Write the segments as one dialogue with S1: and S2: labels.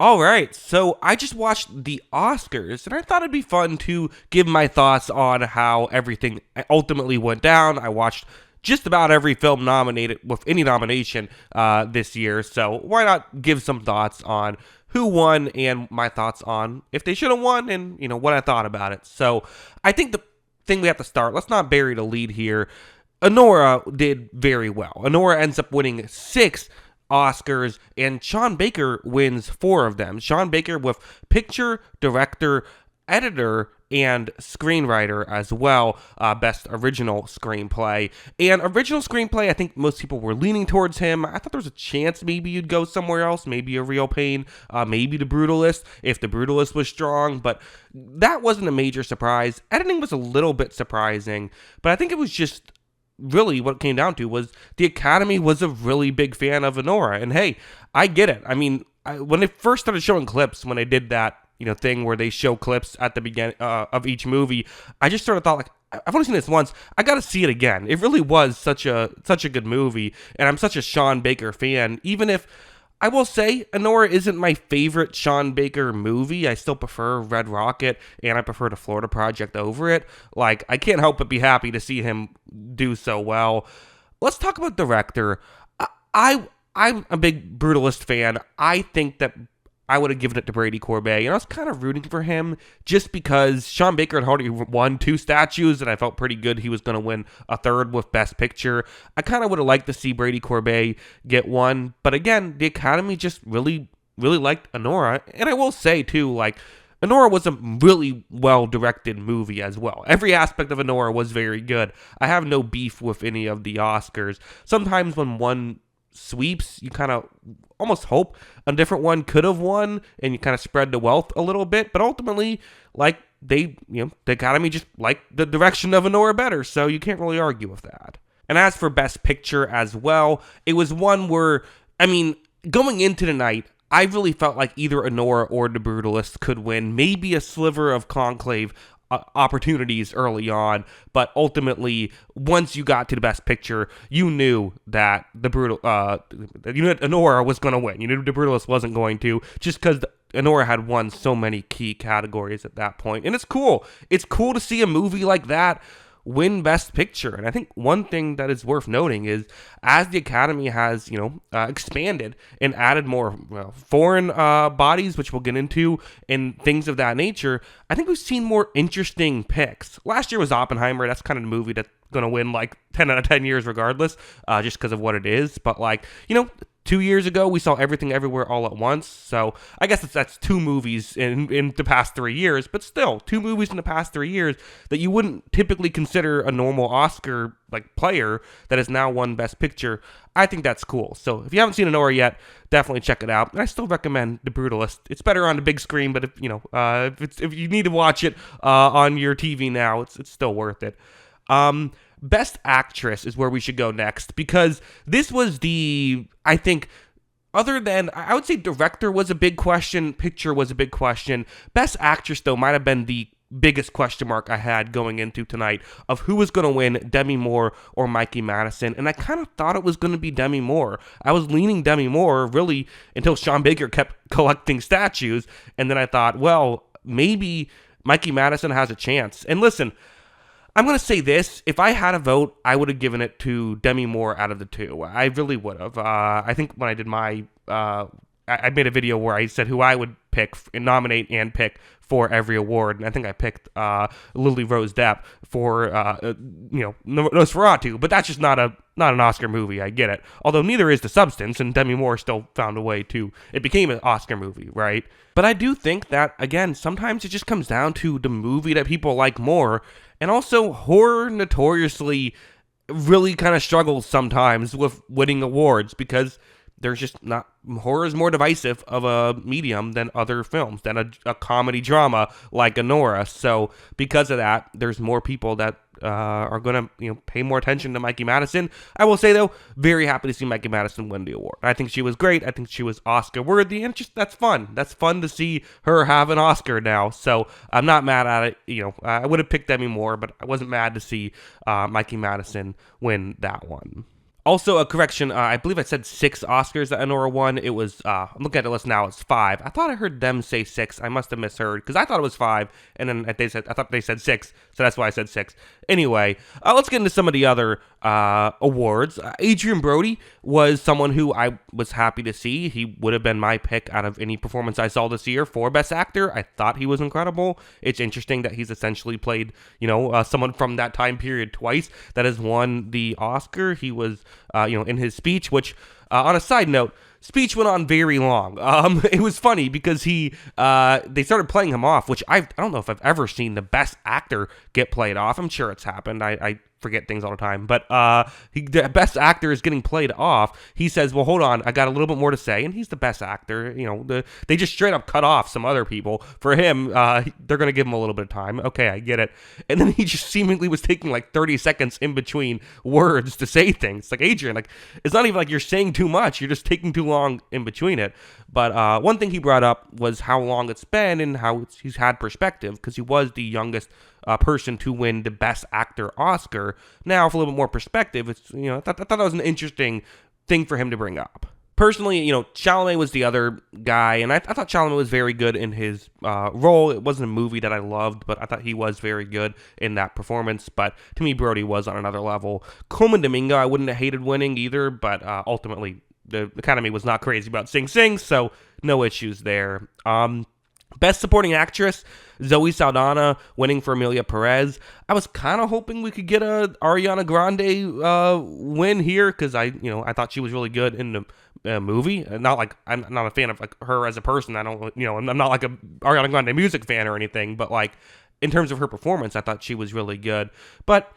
S1: All right, so I just watched the Oscars, and I thought it'd be fun to give my thoughts on how everything ultimately went down. I watched just about every film nominated with any nomination this year, so why not give some thoughts on who won and my thoughts on if they should have won and what I thought about it. So I think the thing we have to start. Let's not bury the lead here. Anora did very well. Anora ends up winning 6 Oscars, and Sean Baker wins 4 of them. Sean Baker with picture, director, editor, and screenwriter as well. Best original screenplay. And original screenplay, I think most people were leaning towards him. I thought there was a chance maybe you'd go somewhere else, maybe A Real Pain, maybe The Brutalist, if The Brutalist was strong, but that wasn't a major surprise. Editing was a little bit surprising, but I think it was just really what it came down to was the Academy was a really big fan of Anora. And hey, I get it. I mean, when they first started showing clips, when they did that, thing where they show clips at the beginning of each movie, I just sort of thought, like, I've only seen this once. I got to see it again. It really was such a good movie, and I'm such a Sean Baker fan. Even if I will say Anora isn't my favorite Sean Baker movie, I still prefer Red Rocket, and I prefer the Florida Project over it. Like, I can't help but be happy to see him do so well. Let's talk about director. I'm a big Brutalist fan. I think that I would have given it to Brady Corbet, and I was kind of rooting for him just because Sean Baker had already won 2 statues, and I felt pretty good he was going to win a third with Best Picture. I kind of would have liked to see Brady Corbet get one, but again, the Academy just really, really liked Anora, and I will say too, like, Anora was a really well-directed movie as well. Every aspect of Anora was very good. I have no beef with any of the Oscars. Sometimes when one sweeps, you kind of almost hope a different one could have won, and you kind of spread the wealth a little bit, but ultimately, like, the Academy just liked the direction of Anora better, so you can't really argue with that. And as for Best Picture as well, it was one where, I mean, going into the night, I really felt like either Anora or The Brutalist could win, maybe a sliver of Conclave opportunities early on, but ultimately, once you got to the Best Picture, you knew that Anora was going to win. You knew The Brutalist wasn't going to, just because Anora had won so many key categories at that point. And it's cool. It's cool to see a movie like that win Best Picture. And I think one thing that is worth noting is as the Academy has, expanded and added more foreign bodies, which we'll get into, and things of that nature, I think we've seen more interesting picks. Last year was Oppenheimer. That's kind of the movie that's going to win like 10 out of 10 years regardless, just because of what it is. But 2 years ago, we saw Everything Everywhere All at Once, so I guess that's 2 movies in the past 3 years, but still, 2 movies in the past 3 years that you wouldn't typically consider a normal Oscar player that has now won Best Picture. I think that's cool. So if you haven't seen Anora yet, definitely check it out. And I still recommend The Brutalist. It's better on the big screen, but if you need to watch it on your TV now, it's still worth it. Best Actress is where we should go next, because this was I think, other than, I would say director was a big question, picture was a big question. Best Actress, though, might have been the biggest question mark I had going into tonight of who was going to win, Demi Moore or Mikey Madison, and I kind of thought it was going to be Demi Moore. I was leaning Demi Moore, really, until Sean Baker kept collecting statues, and then I thought, well, maybe Mikey Madison has a chance. And listen, I'm going to say this. If I had a vote, I would have given it to Demi Moore out of the 2. I really would have. I think when I did my... I made a video where I said who I would pick, nominate and pick for every award, and I think I picked Lily Rose Depp for Nosferatu, but that's just not an Oscar movie. I get it. Although neither is The Substance, and Demi Moore still found a way to. It became an Oscar movie, right? But I do think that, again, sometimes it just comes down to the movie that people like more, and also horror notoriously really kind of struggles sometimes with winning awards because there's just not, horror is more divisive of a medium than other films, than a comedy drama like Anora. So because of that, there's more people that are going to pay more attention to Mikey Madison. I will say, though, very happy to see Mikey Madison win the award. I think she was great. I think she was Oscar worthy, and just that's fun. That's fun to see her have an Oscar now. So I'm not mad at it. I would have picked Demi Moore, but I wasn't mad to see Mikey Madison win that one. Also, a correction. I believe I said 6 Oscars that Anora won. It was. I'm looking at the list now. It's 5. I thought I heard them say 6. I must have misheard because I thought it was 5, and then I thought they said 6, so that's why I said 6. Anyway, let's get into some of the other awards. Adrian Brody was someone who I was happy to see. He would have been my pick out of any performance I saw this year for Best Actor. I thought he was incredible. It's interesting that he's essentially played, someone from that time period twice that has won the Oscar. He was in his speech, which, on a side note, speech went on very long. It was funny because they started playing him off, which I don't know if I've ever seen the Best Actor get played off. I'm sure it's happened. I forget things all the time, but the Best Actor is getting played off. He says, well, hold on, I got a little bit more to say, and he's the Best Actor. They just straight up cut off some other people. For him, they're going to give him a little bit of time. Okay, I get it. And then he just seemingly was taking like 30 seconds in between words to say things. Like, Adrian, it's not even like you're saying too much. You're just taking too long in between it. But one thing he brought up was how long it's been and how he's had perspective, because he was the youngest person to win the Best Actor Oscar. Now, with a little bit more perspective, it's I thought that was an interesting thing for him to bring up. Personally, Chalamet was the other guy, and I thought Chalamet was very good in his role. It wasn't a movie that I loved, but I thought he was very good in that performance. But to me, Brody was on another level. Colman Domingo, I wouldn't have hated winning either, but ultimately, the Academy was not crazy about Sing Sing, so no issues there. Best Supporting Actress, Zoe Saldana winning for Emilia Perez. I was kind of hoping we could get a Ariana Grande win here, because I thought she was really good in the movie. Not like I'm not a fan of her as a person. I don't I'm not like a Ariana Grande music fan or anything, but in terms of her performance, I thought she was really good. But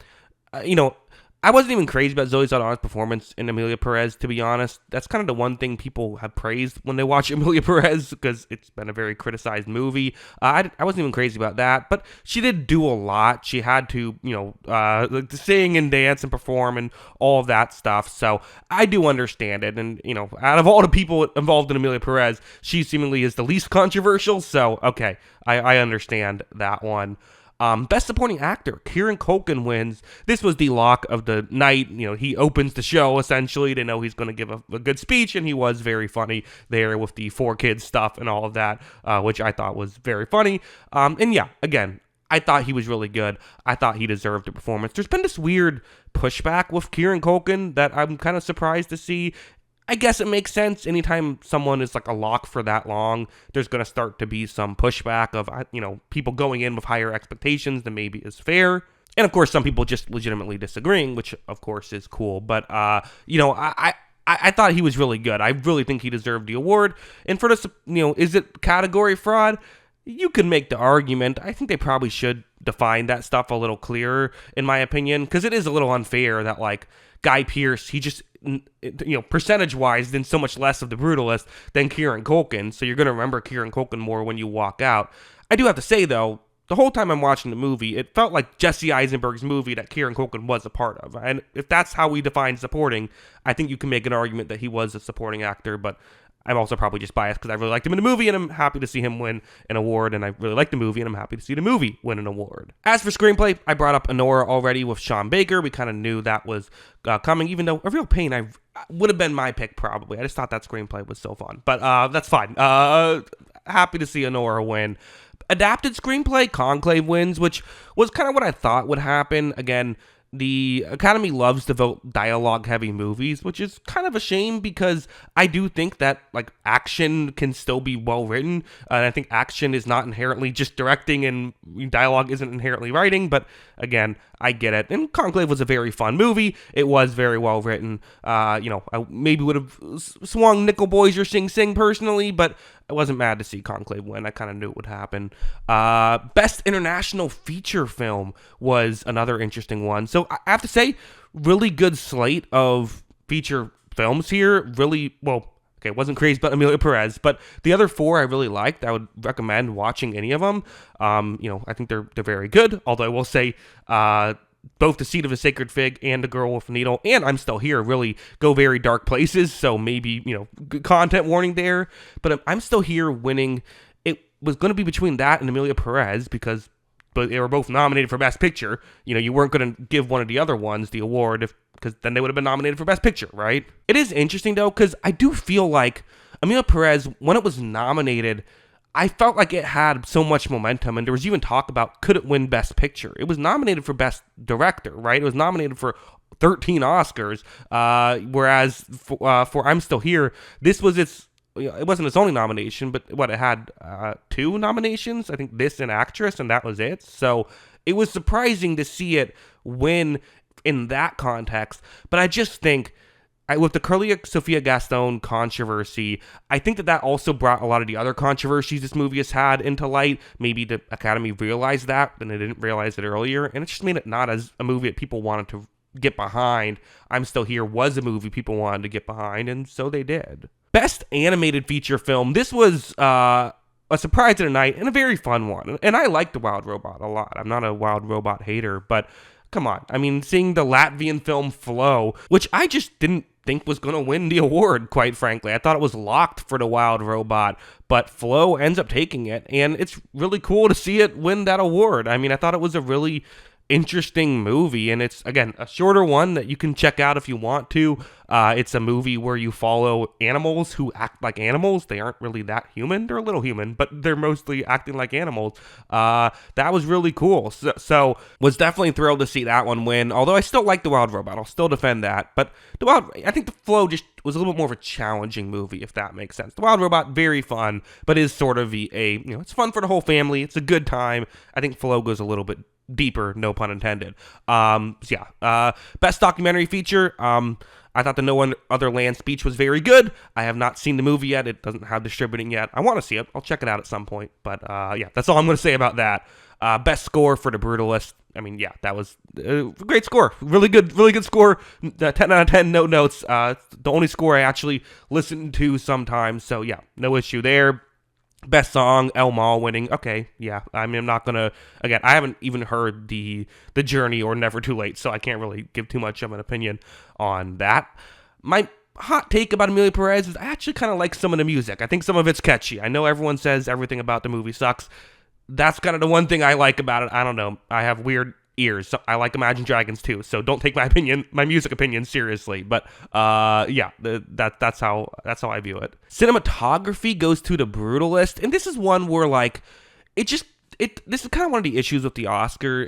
S1: I wasn't even crazy about Zoe Saldana's performance in Emilia Perez, to be honest. That's kind of the one thing people have praised when they watch Emilia Perez, because it's been a very criticized movie. I wasn't even crazy about that, but she did do a lot. She had to, sing and dance and perform and all of that stuff, so I do understand it. And, out of all the people involved in Emilia Perez, she seemingly is the least controversial, so, okay, I understand that one. Best Supporting Actor, Kieran Culkin wins. This was the lock of the night. He opens the show, essentially. They know he's going to give a good speech, and he was very funny there with the 4 kids stuff and all of that, which I thought was very funny. And yeah, again, I thought he was really good. I thought he deserved the performance. There's been this weird pushback with Kieran Culkin that I'm kind of surprised to see. I guess it makes sense. Anytime someone is a lock for that long, there's going to start to be some pushback of, people going in with higher expectations than maybe is fair. And of course, some people just legitimately disagreeing, which of course is cool. But, I thought he was really good. I really think he deserved the award. And for this, is it category fraud? You could make the argument. I think they probably should define that stuff a little clearer, in my opinion, because it is a little unfair that, Guy Pearce, he just, percentage-wise, then so much less of the Brutalist than Kieran Culkin, so you're going to remember Kieran Culkin more when you walk out. I do have to say, though, the whole time I'm watching the movie, it felt like Jesse Eisenberg's movie that Kieran Culkin was a part of, and if that's how we define supporting, I think you can make an argument that he was a supporting actor, but I'm also probably just biased because I really liked him in the movie, and I'm happy to see him win an award, and I really like the movie, and I'm happy to see the movie win an award. As for screenplay, I brought up Anora already with Sean Baker. We kind of knew that was coming, even though A Real Pain would have been my pick probably. I just thought that screenplay was so fun, but that's fine. Happy to see Anora win. Adapted screenplay, Conclave wins, which was kind of what I thought would happen. Again, the Academy loves to vote dialogue-heavy movies, which is kind of a shame because I do think that action can still be well-written, and I think action is not inherently just directing and dialogue isn't inherently writing, but again, I get it. And Conclave was a very fun movie. It was very well-written. I maybe would have swung Nickel Boys or Sing Sing personally, but I wasn't mad to see Conclave win. I kind of knew it would happen. Best International Feature Film was another interesting one. So I have to say, really good slate of feature films here. Really, well, okay, wasn't crazy about Emilia Perez, but the other 4 I really liked. I would recommend watching any of them. I think they're very good. Although I will say, both The Seed of a Sacred Fig and The Girl with a Needle and I'm Still Here really go very dark places. So maybe, content warning there. But I'm Still Here winning. It was going to be between that and Emilia Perez because but they were both nominated for Best Picture. You weren't going to give one of the other ones the award because then they would have been nominated for Best Picture, right? It is interesting, though, because I do feel like Emilia Perez, when it was nominated, I felt like it had so much momentum, and there was even talk about could it win Best Picture. It was nominated for Best Director, right? It was nominated for 13 Oscars, whereas for I'm Still Here, this was it wasn't its only nomination, but it had 2 nominations, I think this and Actress, and that was it. So it was surprising to see it win in that context, but I just think with the Curly Sofia Gaston controversy, I think that also brought a lot of the other controversies this movie has had into light. Maybe the Academy realized that, and they didn't realize it earlier, and it just made it not as a movie that people wanted to get behind. I'm Still Here was a movie people wanted to get behind, and so they did. Best Animated Feature Film. This was a surprise of the night and a very fun one, and I like The Wild Robot a lot. I'm not a Wild Robot hater, but come on. I mean, seeing the Latvian film Flow, which I just didn't think was going to win the award, quite frankly. I thought it was locked for The Wild Robot, but Flow ends up taking it, and it's really cool to see it win that award. I mean, I thought it was a really interesting movie, and it's, again, a shorter one that you can check out if you want to. It's a movie where you follow animals who act like animals. They aren't really that human. They're a little human, but they're mostly acting like animals. That was really cool. So was definitely thrilled to see that one win, although I still like The Wild Robot. I'll still defend that, but I think The Flow just was a little bit more of a challenging movie, if that makes sense. The Wild Robot, very fun, but is sort of it's fun for the whole family. It's a good time. I think Flow goes a little bit deeper, no pun intended. Best Documentary Feature. I thought the No Other Land speech was very good. I have not seen the movie yet. It doesn't have distributing yet. I want to see it. I'll check it out at some point. But that's all I'm going to say about that. Best score for The Brutalist. I mean, that was a great score. Really good score. 10 out of 10, no notes. The only score I actually listen to sometimes. So no issue there. Best song, El Mal winning. Okay, I mean, I'm not gonna. Again, I haven't even heard the Journey or Never Too Late, so I can't really give too much of an opinion on that. My hot take about Emilia Perez is I actually kind of like some of the music. I think some of it's catchy. I know everyone says everything about the movie sucks. That's kind of the one thing I like about it. I don't know. I have weird ears. So I like Imagine Dragons too. So don't take my music opinion seriously. But that's how I view it. Cinematography goes to The Brutalist, and this is one where this is kind of one of the issues with the Oscars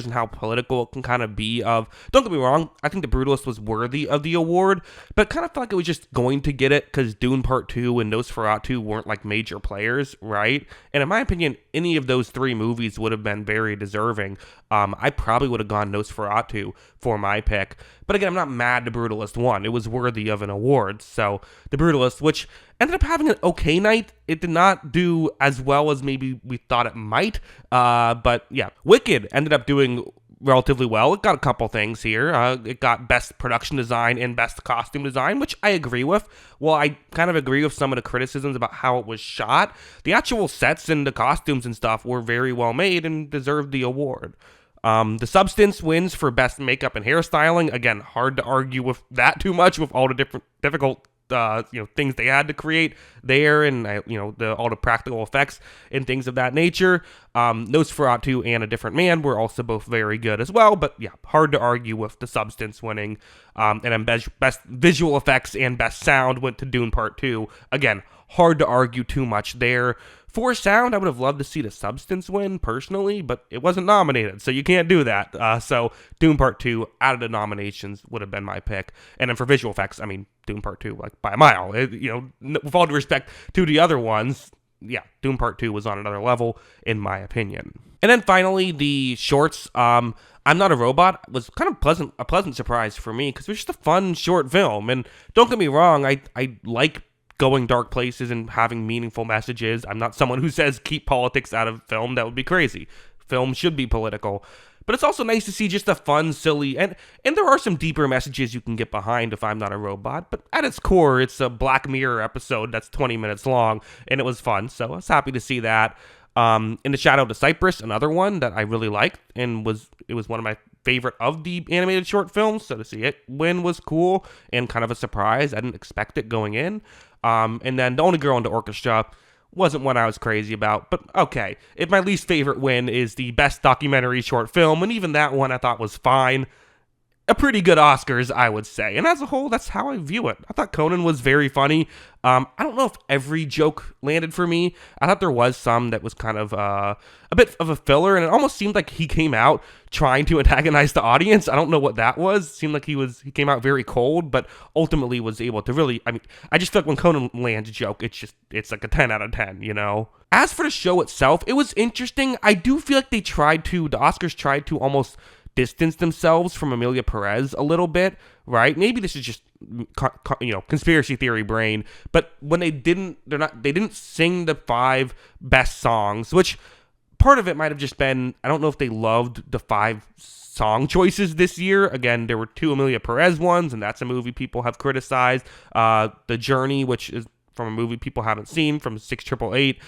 S1: and how political it can kind of be. Don't get me wrong, I think The Brutalist was worthy of the award, but kind of felt like it was just going to get it because Dune Part 2 and Nosferatu weren't like major players, right? And in my opinion, any of those 3 movies would have been very deserving. I probably would have gone Nosferatu for my pick. But again, I'm not mad The Brutalist won. It was worthy of an award. So The Brutalist, which ended up having an okay night. It did not do as well as maybe we thought it might. But Wicked ended up doing relatively well. It got a couple things here. It got Best Production Design and Best Costume Design, which I agree with. Well, I kind of agree with some of the criticisms about how it was shot. The actual sets and the costumes and stuff were very well made and deserved the award. The Substance wins for Best Makeup and Hairstyling. Again, hard to argue with that too much with all the difficult things they had to create there, and all the practical effects and things of that nature. Nosferatu and A Different Man were also both very good as well, but hard to argue with The Substance winning. And then best visual effects and best sound went to Dune Part 2. Again, hard to argue too much there. For sound, I would have loved to see The Substance win, personally, but it wasn't nominated, so you can't do that. So Dune Part 2, out of the nominations, would have been my pick. And then for visual effects, I mean, Dune Part 2, like, by a mile. With all due respect to the other ones, Dune Part 2 was on another level, in my opinion. And then finally, the shorts. I'm Not a Robot was kind of a pleasant surprise for me, because it was just a fun, short film. And don't get me wrong, I like going dark places and having meaningful messages. I'm not someone who says keep politics out of film. That would be crazy. Film should be political. But it's also nice to see just a fun, silly, and there are some deeper messages you can get behind if I'm Not a Robot, but at its core, it's a Black Mirror episode that's 20 minutes long, and it was fun, so I was happy to see that. In the Shadow of the Cypress, another one that I really liked, and it was one of my favorite of the animated short films, so to see it win was cool, and kind of a surprise. I didn't expect it going in. And then The Only Girl in the Orchestra wasn't one I was crazy about, but okay. If my least favorite win is the best documentary short film, and even that one I thought was fine, a pretty good Oscars, I would say. And as a whole, that's how I view it. I thought Conan was very funny. I don't know if every joke landed for me. I thought there was some that was kind of a bit of a filler, and it almost seemed like he came out trying to antagonize the audience. I don't know what that was. It seemed like he came out very cold, but ultimately was able to really. I mean, I just feel like when Conan lands a joke, it's like a 10 out of 10. You know. As for the show itself, it was interesting. I do feel like the Oscars tried to almost distance themselves from Amelia Perez a little bit, right? Maybe this is just conspiracy theory brain, but when they didn't sing the 5 best songs, which part of it might have just been, I don't know if they loved the 5 song choices this year. Again, there were 2 Amelia Perez ones, and that's a movie people have criticized. The Journey, which is from a movie people haven't seen, from 6888.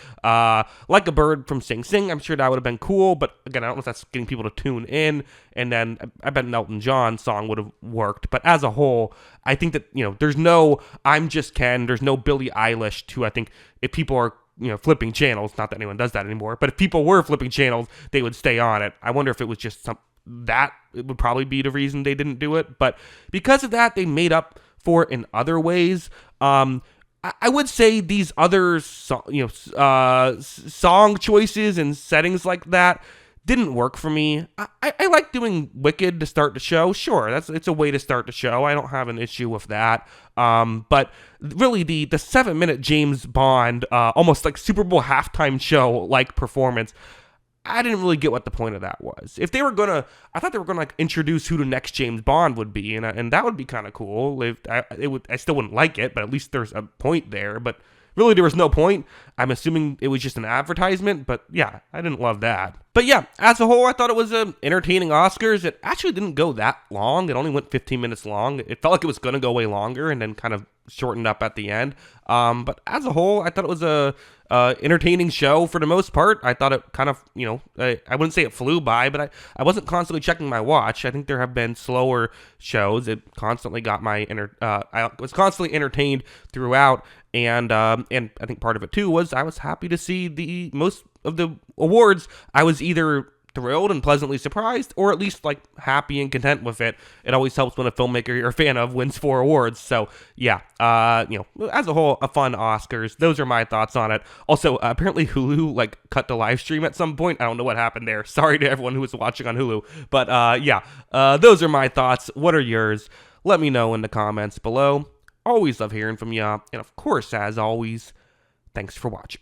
S1: Like a Bird from Sing Sing. I'm sure that would have been cool, but again, I don't know if that's getting people to tune in. And then I bet an Elton John song would have worked. But as a whole, I think that, there's no I'm Just Ken, there's no Billie Eilish to, I think, if people are, flipping channels, not that anyone does that anymore, but if people were flipping channels, they would stay on it. I wonder if it was just that it would probably be the reason they didn't do it. But because of that, they made up for it in other ways. I would say these other song choices and settings like that didn't work for me. I like doing Wicked to start the show. Sure, it's a way to start the show. I don't have an issue with that. But really, the 7-minute James Bond, almost like Super Bowl halftime show like performance, I didn't really get what the point of that was. If they were I thought they were gonna like introduce who the next James Bond would be, and that would be kind of cool. I still wouldn't like it, but at least there's a point there. But really, there was no point. I'm assuming it was just an advertisement. But yeah, I didn't love that. But yeah, as a whole, I thought it was an entertaining Oscars. It actually didn't go that long. It only went 15 minutes long. It felt like it was gonna go way longer, and then kind of shortened up at the end. But as a whole, I thought it was a entertaining show for the most part. I thought it kind of, I wouldn't say it flew by, but I wasn't constantly checking my watch. I think there have been slower shows. It constantly got I was constantly entertained throughout, and I think part of it too was I was happy to see the most of the awards. I was either thrilled and pleasantly surprised, or at least like happy and content with it. It always helps when a filmmaker you're a fan of wins 4 awards. So yeah, as a whole, a fun Oscars. Those are my thoughts on it. Also, apparently Hulu cut the live stream at some point. I don't know what happened there. Sorry to everyone who was watching on Hulu, but those are my thoughts. What are yours? Let me know in the comments below. Always love hearing from ya, and of course, as always, thanks for watching.